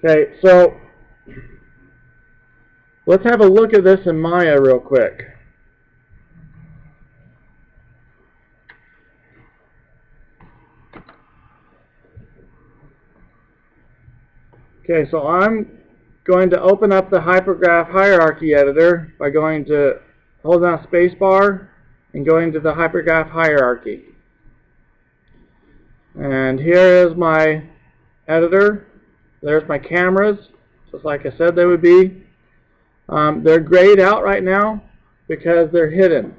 Okay, so let's have a look at this in Maya real quick. Okay, so I'm going to open up the hypergraph hierarchy editor by going to hold down spacebar and going to the hypergraph hierarchy. And here is my editor. There's my cameras, just like I said they would be. They're grayed out right now because they're hidden.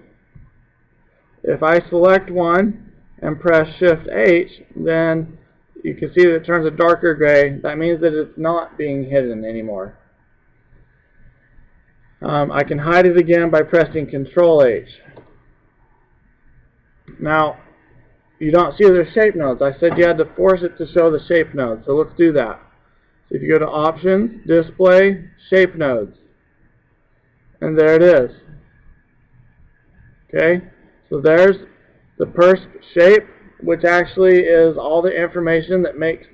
If I select one and press Shift H, then you can see that it turns a darker gray. That means that it's not being hidden anymore. I can hide it again by pressing Control H. Now, you don't see the shape nodes. I said you had to force it to show the shape nodes, so let's do that. So if you go to Options, Display, Shape Nodes, and there it is. Okay, so there's the persped shape, which actually is all the information that makes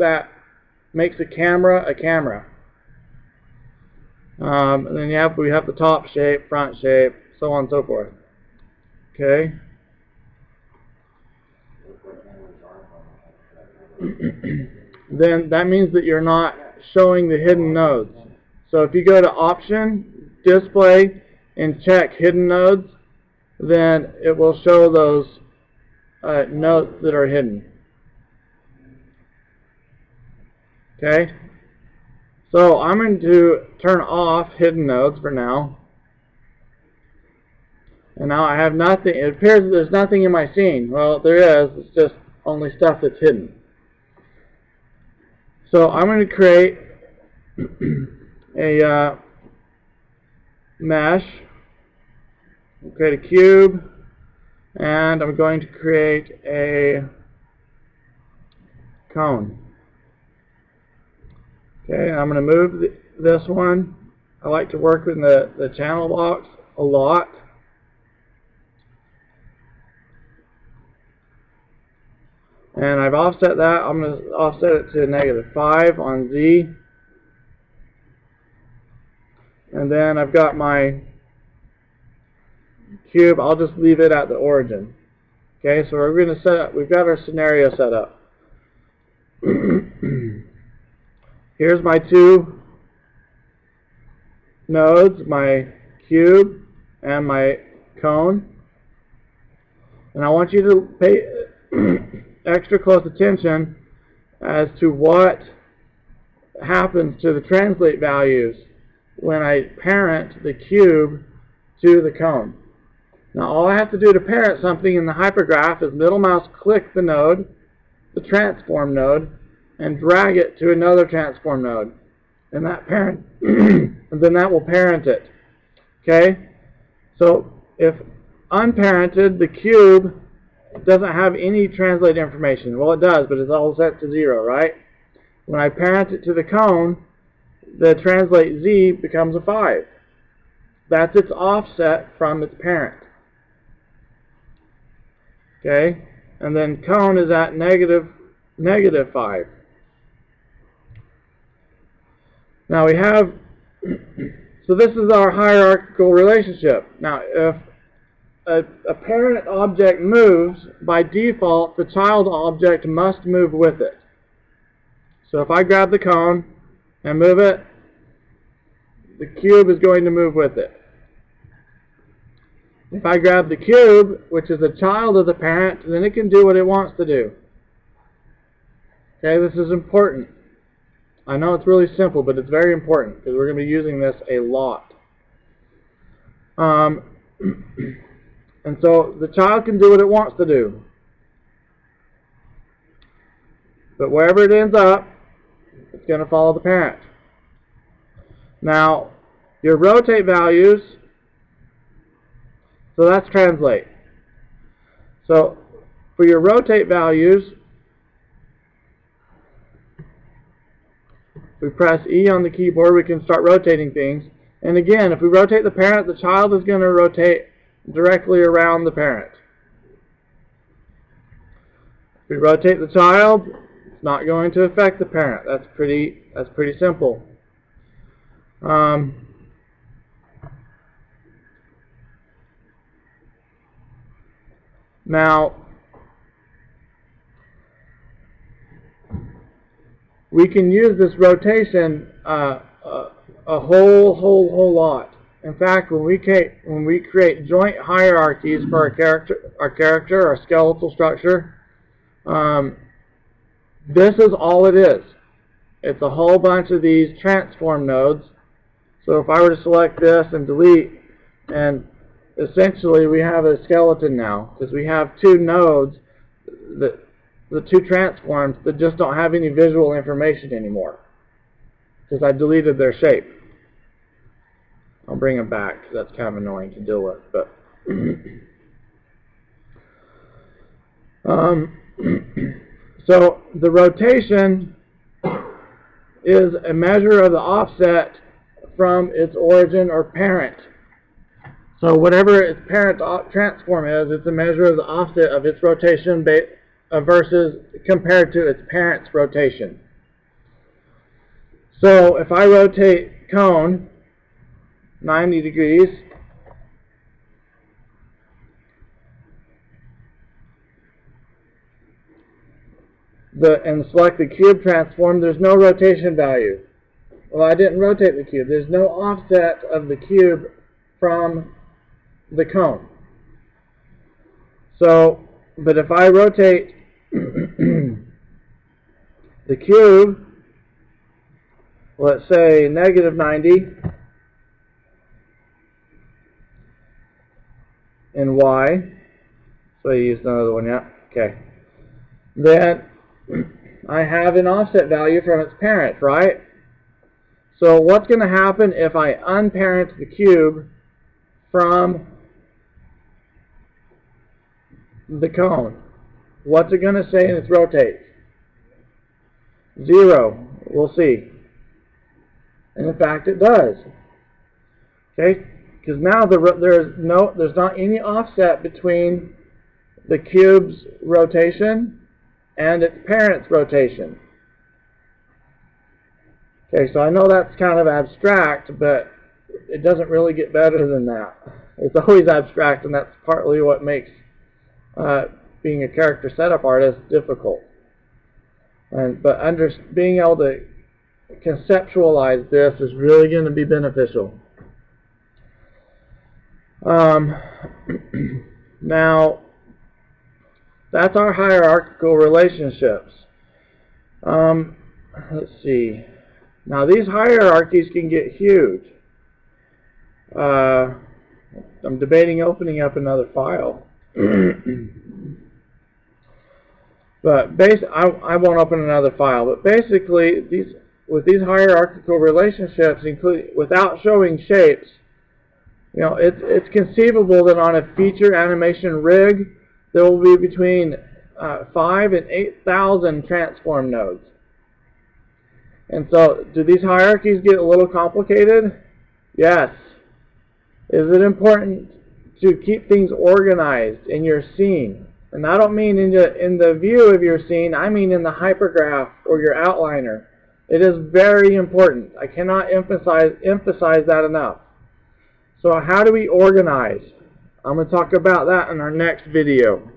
a camera a camera. And then we have the top shape, front shape, so on and so forth. Okay. Then that means that you're not showing the hidden nodes. So if you go to Option, Display, and check Hidden Nodes, then it will show those nodes that are hidden. Okay. So I'm going to turn off hidden nodes for now. And now I have nothing. It appears that there's nothing in my scene. Well, there is. It's just only stuff that's hidden. So I'm going to create a mesh. I'll create a cube. And I'm going to create a cone. Okay, I'm going to move this one. I like to work with the channel box a lot. And I've offset that. I'm going to offset it to -5 on Z. And then I've got my cube. I'll just leave it at the origin. Okay, so we're going to set up, we've got our scenario set up. Here's my two nodes, my cube and my cone. And I want you to pay extra close attention as to what happens to the translate values when I parent the cube to the cone. Now all I have to do to parent something in the hypergraph is middle mouse click the node, the transform node, and drag it to another transform node. And that parent and then that will parent it. Okay? So if unparented, the cube doesn't have any translate information. Well, it does, but it's all set to 0, right? When I parent it to the cone, the translate Z becomes a 5. That's its offset from its parent. Okay? And then cone is at -5. Now we have, so this is our hierarchical relationship. Now if a parent object moves, by default the child object must move with it. So if I grab the cone and move it, the cube is going to move with it. If I grab the cube, which is a child of the parent, then it can do what it wants to do. Okay, this is important. I know it's really simple, but it's very important because we're going to be using this a lot. And so the child can do what it wants to do. But wherever it ends up, it's going to follow the parent. Now, your rotate values, so that's translate. So for your rotate values, we press E on the keyboard, we can start rotating things. And again, if we rotate the parent, the child is going to rotate directly around the parent. If we rotate the child, it's not going to affect the parent. That's pretty simple. Now, we can use this rotation a whole lot. In fact, when we create joint hierarchies for our skeletal structure, this is all it is. It's a whole bunch of these transform nodes. So if I were to select this and delete, and essentially we have a skeleton now, because we have two nodes, the two transforms that just don't have any visual information anymore, because I deleted their shape. I'll bring them back, because that's kind of annoying to deal with. But so the rotation is a measure of the offset from its origin or parent. So whatever its parent transform is, it's a measure of the offset of its rotation versus compared to its parent's rotation. So if I rotate cone 90 degrees, and select the cube transform, there's no rotation value. Well, I didn't rotate the cube. There's no offset of the cube from the cone. So, but if I rotate the cube, let's say -90 in y, so I used another one, yeah, okay. Then I have an offset value from its parent, right? So what's going to happen if I unparent the cube from the cone? What's it going to say in its rotate? 0. We'll see. And in fact, it does. Okay, because now there's not any offset between the cube's rotation and its parent's rotation. Okay, so I know that's kind of abstract, but it doesn't really get better than that. It's always abstract, and that's partly what makes being a character setup artist difficult. But being able to conceptualize this is really going to be beneficial. Now, that's our hierarchical relationships. Let's see. Now these hierarchies can get huge. I'm debating opening up another file. But I won't open another file. But basically, with these hierarchical relationships, without showing shapes, it's conceivable that on a feature animation rig, there will be between 5,000 and 8,000 transform nodes. And so, do these hierarchies get a little complicated? Yes. Is it important to keep things organized in your scene? And I don't mean in the view of your scene, I mean in the hypergraph or your outliner. It is very important. I cannot emphasize that enough. So how do we organize? I'm going to talk about that in our next video.